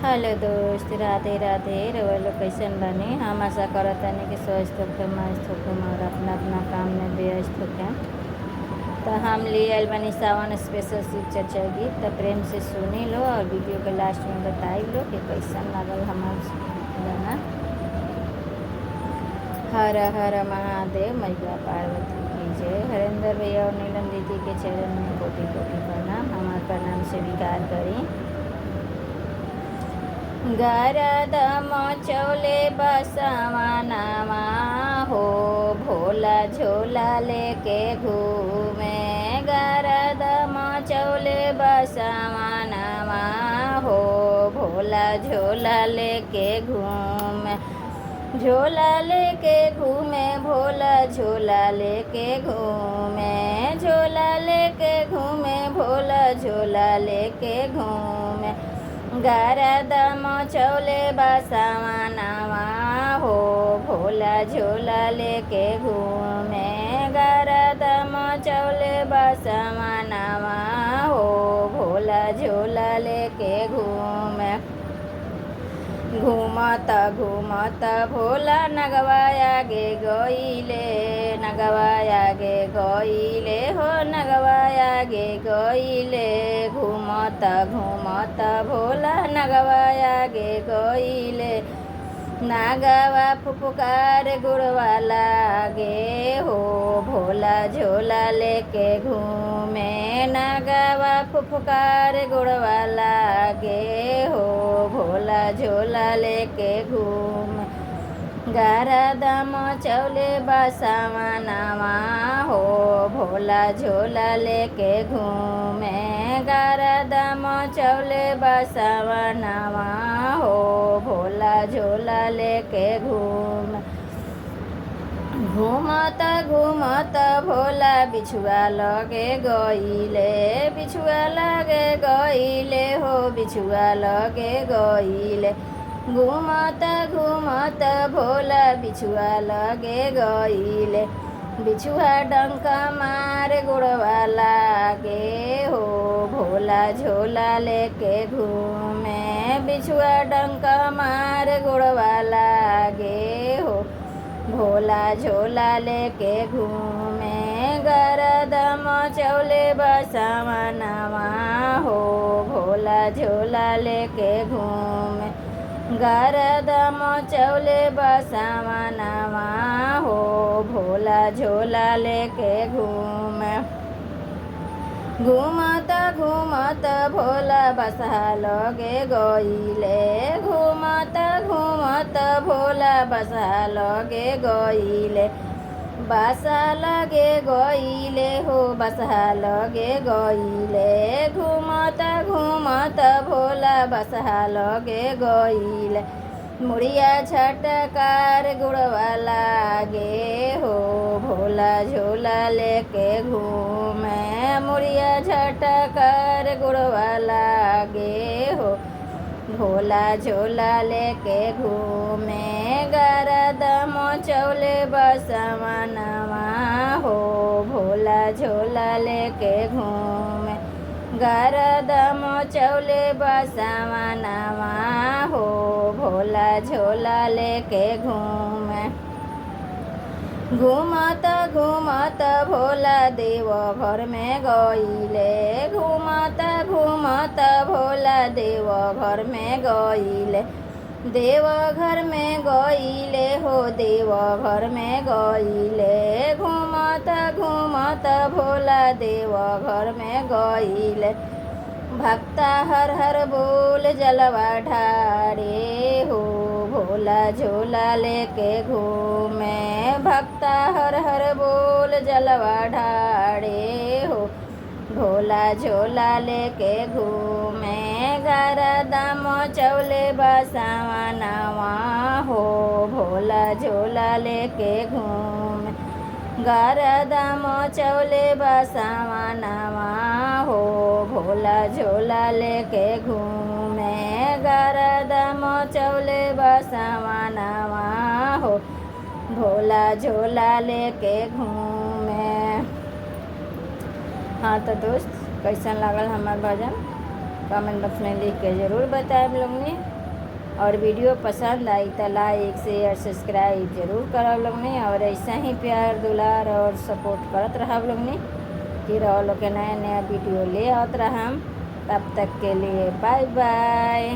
Hello दोस्त, राधे राधे। रउआ लोग कैसन बानी? हम आशा करतानी कि स्वस्थ होखे, मस्त होखे और अपना अपना काम में व्यस्त होखे। तो हम ले आइल बानी सावन स्पेशल शिव चर्चा गीत। तो प्रेम से सुनी लो और वीडियो के लास्ट में बताई लो कि कैसन लागल हमार गाना। हर हर महादेव, मैया पार्वती की जय। हरेंद्र भैया और नीलम दीदी के चरण में कोटि कोटि प्रणाम। हमार प्रणाम स्वीकार करी। गरद मचौले बसवानामा हो, भोला झोला लेके घूमे। गरद मचौले बसवानामा हो, भोला झोला लेके घूमे। झोला लेके घूमे, भोला झोला लेके घूमे। झोला लेके घूमे, भोला झोला लेके घूमे। गरद मचौले बसवानामा हो, भोला झोला लेके घूमे। गरद मचौले बसवानामा हो, भोला झोला लेके घूमे। घूमत घूमत भोला नगवा आगे गइले। नगवा आगे गइले हो, नगवा आगे गइले। घूमत घूमत भोला नगवा आगे गइले। नागवा फुफकार गुड़वा लागे हो, भोला झोला लेके घूमे। नागवा फुफकार गुड़वा लागे हो, भोला झोला लेके घूमे। गरद मचौले बसवानामा हो, भोला झोला लेके घूमे। गरद मचौले बसवानामा हो, भोला झोला लेके घूमे। घूमत घूमत भोला बिछुआ लगे गइले। बिछुआ लगे गइले हो, बिछुआ लगे गइले। घूमत घूमत भोला बिछुआ लगे गइले। बिछुआ डंक मार गुड़वा लागे हो, भोला झोला लेके घूमे। बिछुआ डंक मार गुड़वा लागे हो, भोला झोला लेके घूमे। गरद मचौले बसवानामा हो, भोला झोला लेके घूमे। गरद मचौले बसवानामा हो, भोला झोला लेके घूमे। घूमत घूमत भोला बसहा लगे गइले। घूमत घूमत भोला बसहा लगे गइले। बसहा लगे गइले हो, बसहा लगे गइले। घूमत घूमत भोला बसहा लगे गइले। मुड़िया झटकार गुड़वा लागे हो, भोला झोला लेके घूमे। मुड़िया झटकार गुड़वा लागे हो, भोला झोला लेके घूमे। गरद मचौले बसवानामा हो, भोला झोला लेके घूमे। गरद मचौले बसवानामा हो, भोला झोला लेके घूमे। घूमत घूमत भोला देव घर में गइले। घूमत घूमत भोला देव घर में गइले। देव घर में गइले हो, देव घर में गइले। घूमत घूमत भोला देव घर में गइले। भक्ता हर हर बोल जलवा ढारे हो, भोला झोला लेके घूमे। भक्ता हर हर बोल जलवा ढारे हो, भोला झोला लेके घूमे। गरद मचौले बसवानामा हो, भोला झोला लेके घूमे। गरद मचौले बसवानामा हो, भोला झोला लेके घूमे। गरद मचौले बसवानामा हो, भोला झोला लेके घूमे। हाँ तो दोस्त, कैसन लागल हमार भजन? कमेंट बॉक्स में लिख के ज़रूर बताएं हम लोग ने। और वीडियो पसंद आई तो लाइक शेयर सब्सक्राइब जरूर करो लोग ने। और ऐसा ही प्यार दुलार और सपोर्ट करत रहा लोग ने कि रहो लोग के नया नया वीडियो ले आवत रहा। तब तक के लिए बाय बाय।